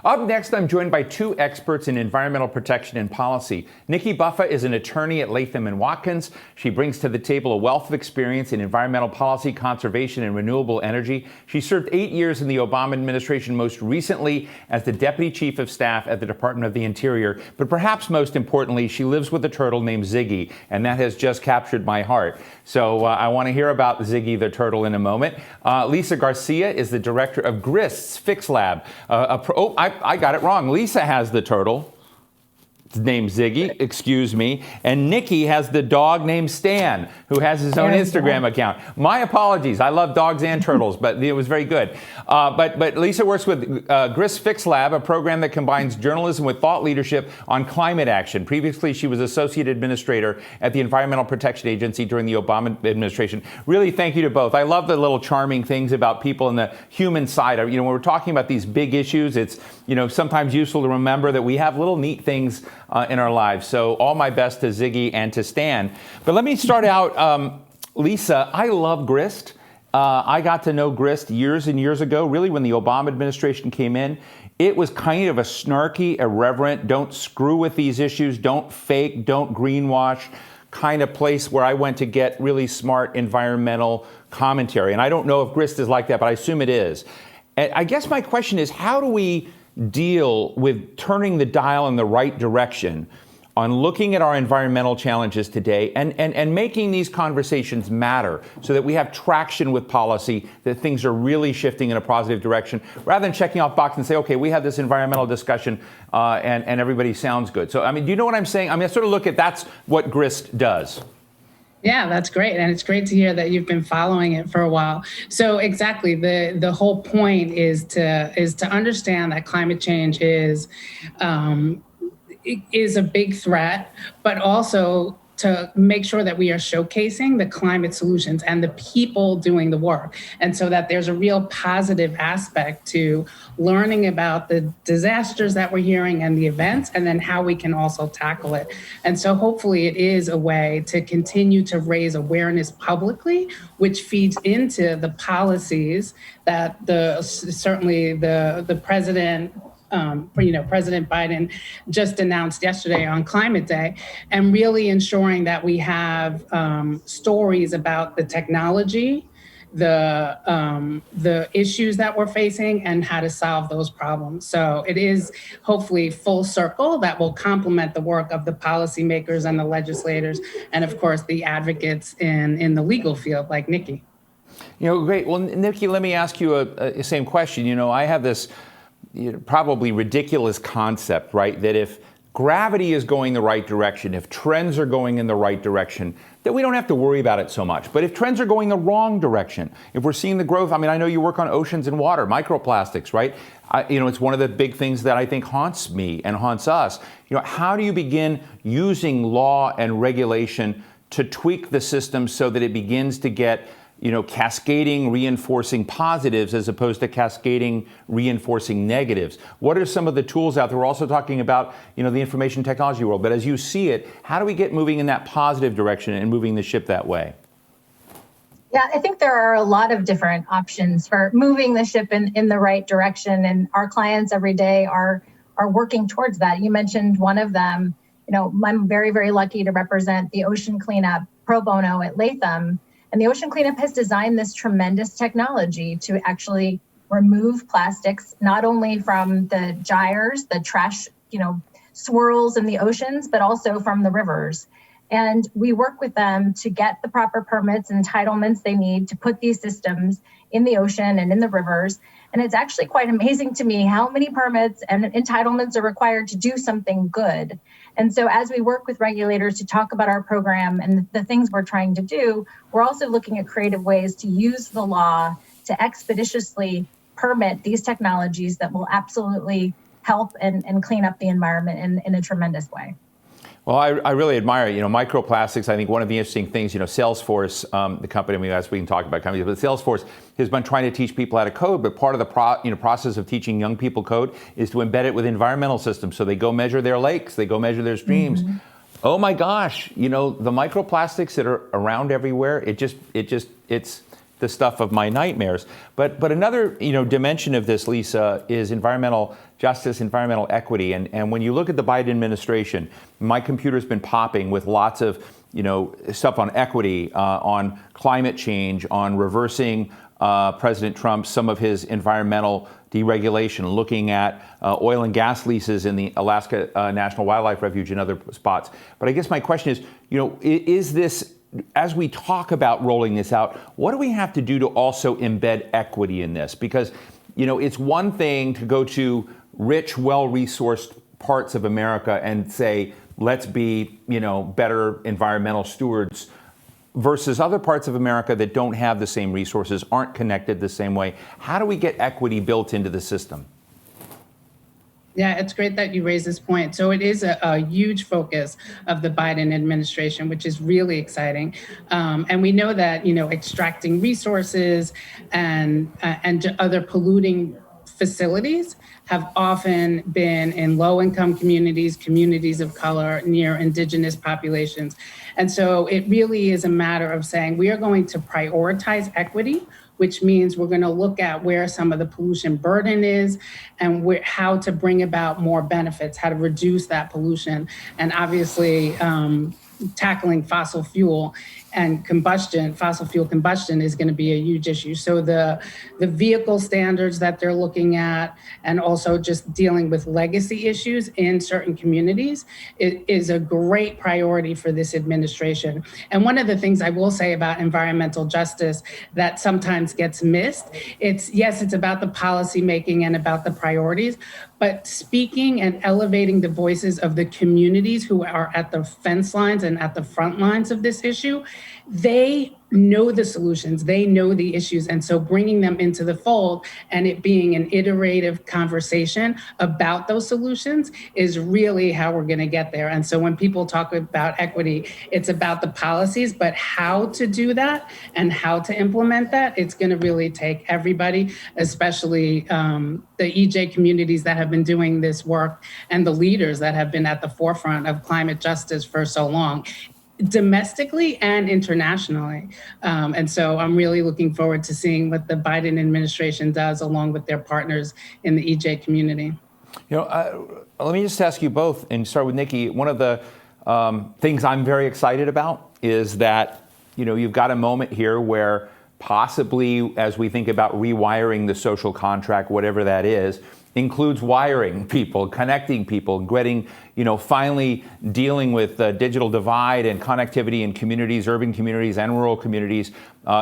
Up next, I'm joined by two experts in environmental protection and policy. Nikki Buffa is an attorney at Latham and Watkins. She brings to the table a wealth of experience in environmental policy, conservation, and renewable energy. She served 8 years in the Obama administration, most recently as the Deputy Chief of Staff at the Department of the Interior. But perhaps most importantly, she lives with a turtle named Ziggy, and that has just captured my heart. So I want to hear about Ziggy the turtle in a moment. Lisa Garcia is the director of Grist's Fix Lab. I got it wrong. Lisa has the turtle. It's named Ziggy, excuse me. And Nikki has the dog named Stan, who has his own Instagram account. My apologies. I love dogs and turtles, but it was very good. But Lisa works with Grist Fix Lab, a program that combines journalism with thought leadership on climate action. Previously, she was associate administrator at the Environmental Protection Agency during the Obama administration. Really, thank you to both. I love the little charming things about people and the human side. You know, when we're talking about these big issues, it's, you know, sometimes useful to remember that we have little neat things in our lives. So all my best to Ziggy and to Stan. But let me start out, Lisa, I love Grist. I got to know Grist years and years ago, really when the Obama administration came in. It was kind of a snarky, irreverent, don't screw with these issues, don't fake, don't greenwash kind of place where I went to get really smart environmental commentary. And I don't know if Grist is like that, but I assume it is. And I guess my question is, how do we deal with turning the dial in the right direction on looking at our environmental challenges today and making these conversations matter so that we have traction with policy, that things are really shifting in a positive direction, rather than checking off box and say, okay, we had this environmental discussion and everybody sounds good. So, I mean, do you know what I'm saying? I mean, I sort of look at that's what Grist does. Yeah, that's great. And it's great to hear that you've been following it for a while. So exactly, the whole point is to understand that climate change is a big threat, but also to make sure that we are showcasing the climate solutions and the people doing the work. And so that there's a real positive aspect to learning about the disasters that we're hearing and the events, and then how we can also tackle it. And so hopefully it is a way to continue to raise awareness publicly, which feeds into the policies that certainly the president, President Biden just announced yesterday on Climate Day, and really ensuring that we have stories about the technology, the issues that we're facing, and how to solve those problems. So it is hopefully full circle that will complement the work of the policymakers and the legislators, and of course the advocates in the legal field like Nikki. You know, great. Well, Nikki, let me ask you a same question. You know, I have this probably ridiculous concept, right, that if gravity is going the right direction, if trends are going in the right direction, that we don't have to worry about it so much. But if trends are going the wrong direction, if we're seeing the growth, I mean, I know you work on oceans and water, microplastics, right? It's one of the big things that I think haunts me and haunts us. You know, how do you begin using law and regulation to tweak the system so that it begins to get cascading, reinforcing positives as opposed to cascading, reinforcing negatives? What are some of the tools out there? We're also talking about, the information technology world. But as you see it, how do we get moving in that positive direction and moving the ship that way? Yeah, I think there are a lot of different options for moving the ship in the right direction. And our clients every day are working towards that. You mentioned one of them. I'm very, very lucky to represent the ocean cleanup pro bono at Latham. And the ocean cleanup has designed this tremendous technology to actually remove plastics, not only from the gyres, the trash, swirls in the oceans, but also from the rivers. And we work with them to get the proper permits and entitlements they need to put these systems in the ocean and in the rivers. And it's actually quite amazing to me how many permits and entitlements are required to do something good. And so as we work with regulators to talk about our program and the things we're trying to do, we're also looking at creative ways to use the law to expeditiously permit these technologies that will absolutely help and clean up the environment in a tremendous way. Well, I really admire, microplastics. I think one of the interesting things, Salesforce, the company, as we can talk about companies, but Salesforce has been trying to teach people how to code. But part of the process of teaching young people code is to embed it with environmental systems. So they go measure their lakes, they go measure their streams. Mm-hmm. Oh my gosh, the microplastics that are around everywhere, it's the stuff of my nightmares. But another dimension of this, Lisa, is environmental justice, environmental equity. And when you look at the Biden administration, my computer's been popping with lots of stuff on equity, on climate change, on reversing President Trump, some of his environmental deregulation, looking at oil and gas leases in the Alaska National Wildlife Refuge and other spots. But I guess my question is, is this, as we talk about rolling this out, what do we have to do to also embed equity in this? Because, it's one thing to go to rich, well-resourced parts of America and say, let's be, better environmental stewards, versus other parts of America that don't have the same resources, aren't connected the same way. How do we get equity built into the system? Yeah, it's great that you raise this point. So it is a huge focus of the Biden administration, which is really exciting. And we know that, extracting resources and other polluting facilities have often been in low-income communities, communities of color, near indigenous populations. And so it really is a matter of saying we are going to prioritize equity, which means we're going to look at where some of the pollution burden is and how to bring about more benefits, how to reduce that pollution. And obviously, tackling fossil fuel combustion is going to be a huge issue. So the vehicle standards that they're looking at, and also just dealing with legacy issues in certain communities, is a great priority for this administration. And one of the things I will say about environmental justice that sometimes gets missed, it's about the policy making and about the priorities, but speaking and elevating the voices of the communities who are at the fence lines and at the front lines of this issue. They know the solutions, they know the issues. And so bringing them into the fold and it being an iterative conversation about those solutions is really how we're going to get there. And so when people talk about equity, it's about the policies, but how to do that and how to implement that, it's going to really take everybody, especially the EJ communities that have been doing this work and the leaders that have been at the forefront of climate justice for so long, domestically and internationally. And so I'm really looking forward to seeing what the Biden administration does along with their partners in the EJ community. Let me just ask you both, and start with Nikki. One of the things I'm very excited about is that, you've got a moment here where possibly, as we think about rewiring the social contract, whatever that is, includes wiring people, connecting people, getting, finally dealing with the digital divide and connectivity in communities, urban communities and rural communities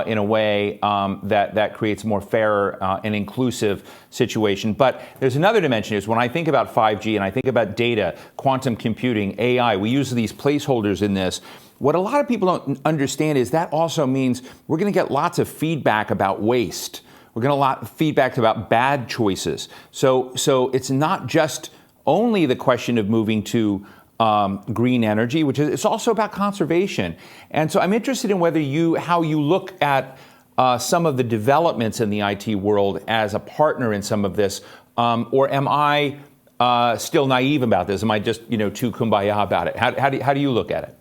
in a way that creates a more fair and inclusive situation. But there's another dimension is when I think about 5G and I think about data, quantum computing, AI, we use these placeholders in this. What a lot of people don't understand is that also means we're going to get lots of feedback about waste. We're going to get a lot of feedback about bad choices. So it's not just only the question of moving to green energy, which is it's also about conservation. And so I'm interested in how you look at some of the developments in the IT world as a partner in some of this, or am I still naive about this? Am I just too kumbaya about it? How do you look at it?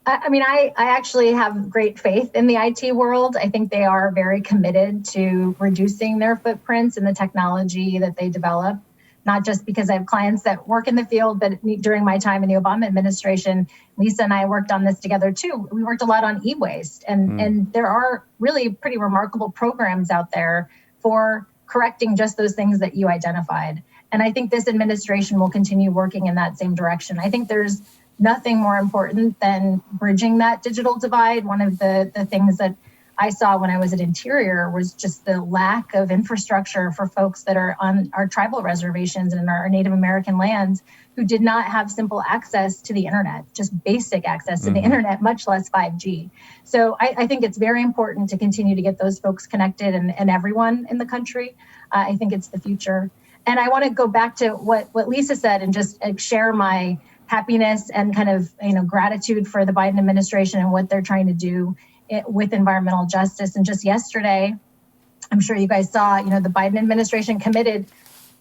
I actually have great faith in the IT world. I think they are very committed to reducing their footprints in the technology that they develop, not just because I have clients that work in the field, but during my time in the Obama administration, Lisa and I worked on this together too. We worked a lot on e-waste, and there are really pretty remarkable programs out there for correcting just those things that you identified. And I think this administration will continue working in that same direction. I think there's nothing more important than bridging that digital divide. One of the things that I saw when I was at Interior was just the lack of infrastructure for folks that are on our tribal reservations and our Native American lands who did not have simple access to the internet, just basic access to the internet, much less 5G. So I think it's very important to continue to get those folks connected and everyone in the country. I think it's the future. And I want to go back to what Lisa said and just share my happiness and kind of gratitude for the Biden administration and what they're trying to do with environmental justice. And just yesterday, I'm sure you guys saw, the Biden administration committed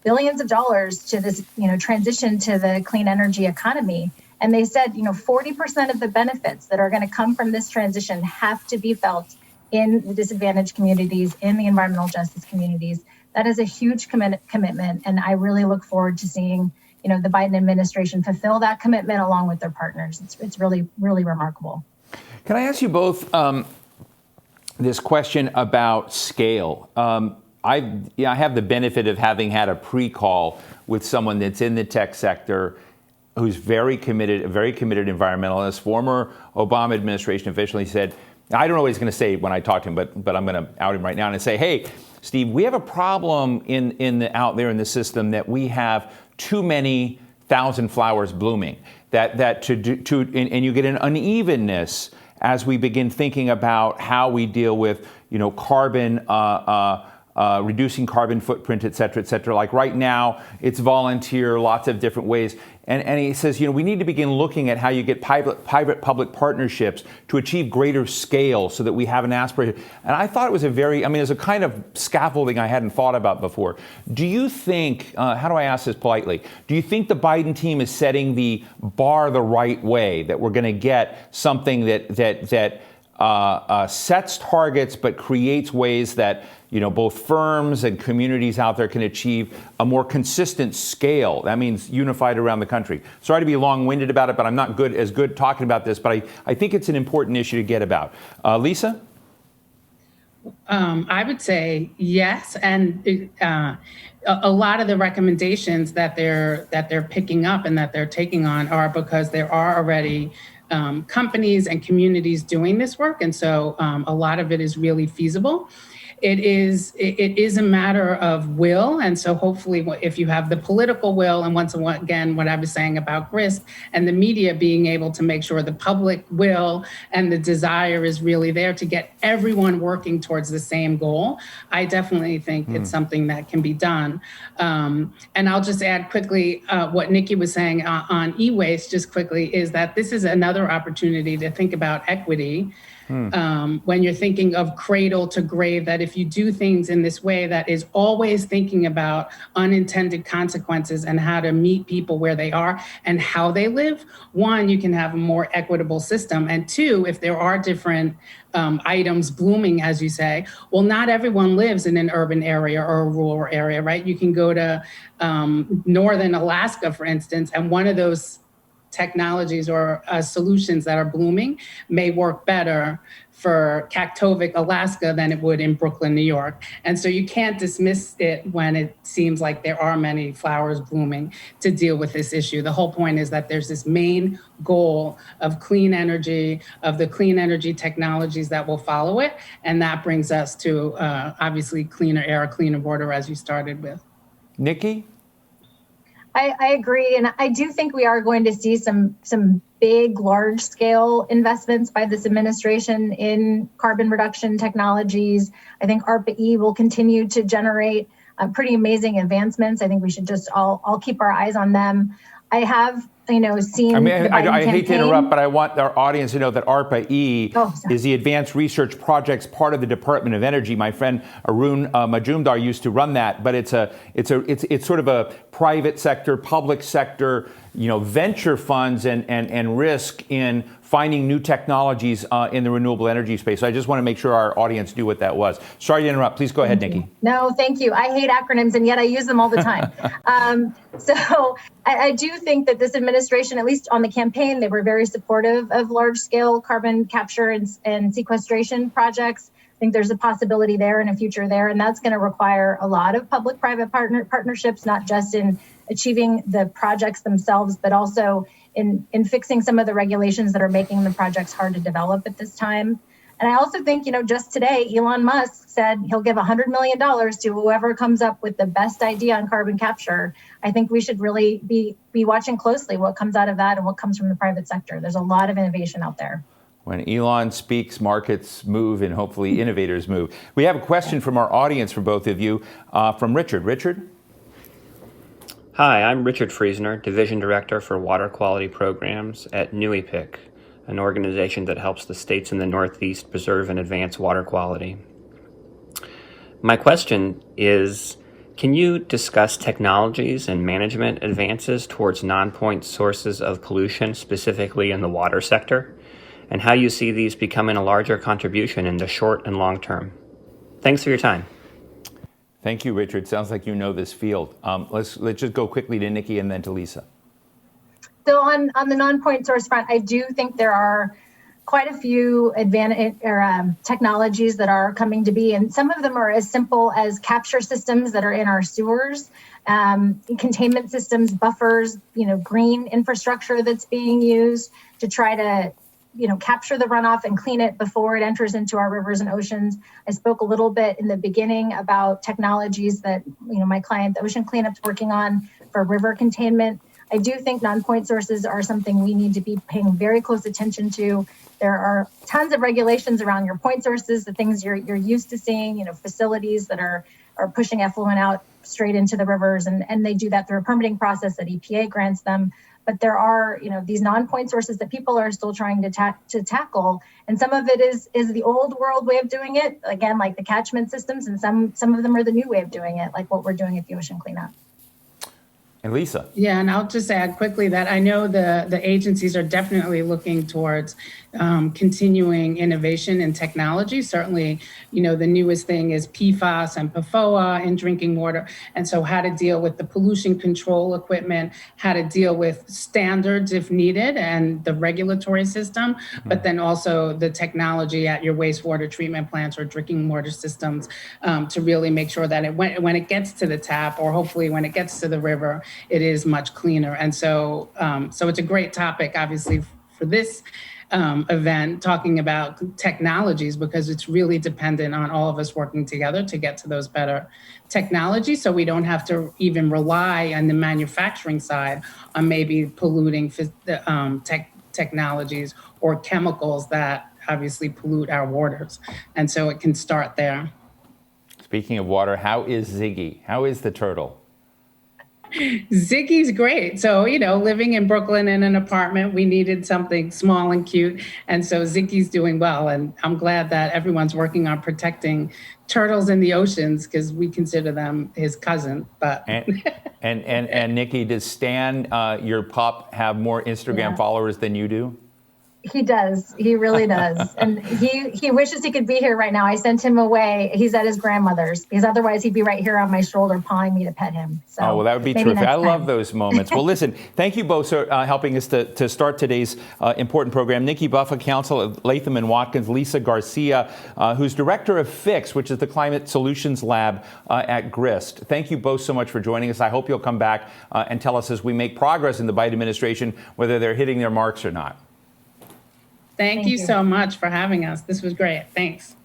billions of dollars to this, transition to the clean energy economy. And they said, 40% of the benefits that are going to come from this transition have to be felt in the disadvantaged communities, in the environmental justice communities. That is a huge commitment, and I really look forward to seeing, the Biden administration fulfill that commitment along with their partners. It's really, really remarkable. Can I ask you both this question about scale? I have the benefit of having had a pre-call with someone that's in the tech sector who's very committed, a very committed environmentalist. Former Obama administration official. He said, I don't know what he's going to say when I talk to him, but I'm going to out him right now and say, hey, Steve, we have a problem out there in the system that we have too many thousand flowers blooming. And you get an unevenness as we begin thinking about how we deal with, carbon, reducing carbon footprint, et cetera, Like right now, it's volunteer, lots of different ways. And he says, we need to begin looking at how you get private-public partnerships to achieve greater scale so that we have an aspiration. And I thought it was it's a kind of scaffolding I hadn't thought about before. Do you think, how do I ask this politely? Do you think the Biden team is setting the bar the right way, that we're going to get something that sets targets but creates ways that both firms and communities out there can achieve a more consistent scale? That means unified around the country. Sorry to be long-winded about it, but I'm not as good talking about this, but I think it's an important issue to get about. Lisa? I would say yes, and a lot of the recommendations that they're picking up and that they're taking on are because there are already companies and communities doing this work, and so a lot of it is really feasible. It is a matter of will, and so hopefully if you have the political will, and once again, what I was saying about Grist and the media being able to make sure the public will and the desire is really there to get everyone working towards the same goal, I definitely think it's something that can be done. And I'll just add quickly what Nikki was saying on e-waste, just quickly, is that this is another opportunity to think about equity. When you're thinking of cradle to grave, that if you do things in this way that is always thinking about unintended consequences and how to meet people where they are and how they live, one, you can have a more equitable system. And two, if there are different items blooming, as you say, well, not everyone lives in an urban area or a rural area, right? You can go to northern Alaska, for instance, and one of those technologies or solutions that are blooming may work better for Kaktovik, Alaska than it would in Brooklyn, New York. And so you can't dismiss it when it seems like there are many flowers blooming to deal with this issue. The whole point is that there's this main goal of clean energy, of the clean energy technologies that will follow it. And that brings us to obviously cleaner air, cleaner water, as you started with. Nikki? I agree. And I do think we are going to see some big, large scale investments by this administration in carbon reduction technologies. I think ARPA-E will continue to generate pretty amazing advancements. I think we should just all keep our eyes on them. I have, seen. I hate to interrupt, but I want our audience to know that ARPA-E is the Advanced Research Projects part of the Department of Energy. My friend Arun Majumdar used to run that, but it's sort of a private sector, public sector, venture funds and risk in finding new technologies in the renewable energy space. So I just want to make sure our audience knew what that was. Sorry to interrupt. Please go ahead, Nikki. No, thank you. I hate acronyms, and yet I use them all the time. So I do think that this administration, at least on the campaign, they were very supportive of large-scale carbon capture and sequestration projects. I think there's a possibility there and a future there, and that's going to require a lot of public-private partnerships, not just in achieving the projects themselves, but also in fixing some of the regulations that are making the projects hard to develop at this time. And I also think, just today, Elon Musk said he'll give $100 million to whoever comes up with the best idea on carbon capture. I think we should really be watching closely what comes out of that and what comes from the private sector. There's a lot of innovation out there. When Elon speaks, markets move and hopefully innovators move. We have a question from our audience for both of you, from Richard. Richard? Hi, I'm Richard Friesner, Division Director for Water Quality Programs at NUIPIC, an organization that helps the states in the Northeast preserve and advance water quality. My question is, can you discuss technologies and management advances towards non-point sources of pollution, specifically in the water sector? and how you see these becoming a larger contribution in the short and long term. Thanks for your time. Thank you, Richard. Sounds like you know this field. Let's just go quickly to Nikki and then to Lisa. So on the non-point source front, I do think there are quite a few technologies that are coming to be, and some of them are as simple as capture systems that are in our sewers, containment systems, buffers, green infrastructure that's being used to try to capture the runoff and clean it before it enters into our rivers and oceans. I spoke a little bit in the beginning about technologies that my client, the Ocean Cleanup's working on for river containment. I do think non-point sources are something we need to be paying very close attention to. There are tons of regulations around your point sources, the things you're used to seeing, facilities that are pushing effluent out straight into the rivers, and they do that through a permitting process that EPA grants them. But there are, these non-point sources that people are still trying to tackle, and some of it is the old world way of doing it, again, like the catchment systems, and some of them are the new way of doing it, like what we're doing at the Ocean Cleanup. And Lisa. Yeah, and I'll just add quickly that I know the agencies are definitely looking towards continuing innovation in technology. Certainly, the newest thing is PFAS and PFOA in drinking water. And so how to deal with the pollution control equipment, how to deal with standards if needed, and the regulatory system, but then also the technology at your wastewater treatment plants or drinking water systems to really make sure that when it gets to the tap, or hopefully when it gets to the river, it is much cleaner. And so it's a great topic, obviously, for this event, talking about technologies, because it's really dependent on all of us working together to get to those better technologies, so we don't have to even rely on the manufacturing side on maybe polluting technologies or chemicals that obviously pollute our waters. And so it can start there. Speaking of water, how is Ziggy? How is the turtle? Ziggy's great. So, living in Brooklyn in an apartment, we needed something small and cute. And so Ziggy's doing well. And I'm glad that everyone's working on protecting turtles in the oceans, because we consider them his cousin. But and Nikki, does Stan, your pup, have more Instagram followers than you do? He does. He really does. And he wishes he could be here right now. I sent him away. He's at his grandmother's, because otherwise he'd be right here on my shoulder pawing me to pet him. So well, that would be terrific. I love those moments. Well, listen, thank you both for helping us to start today's important program. Nikki Buffa, Counsel at Latham and Watkins, Lisa Garcia, who's Director of FIX, which is the Climate Solutions Lab at Grist. Thank you both so much for joining us. I hope you'll come back and tell us as we make progress in the Biden administration whether they're hitting their marks or not. Thank you so much for having us. This was great. Thanks.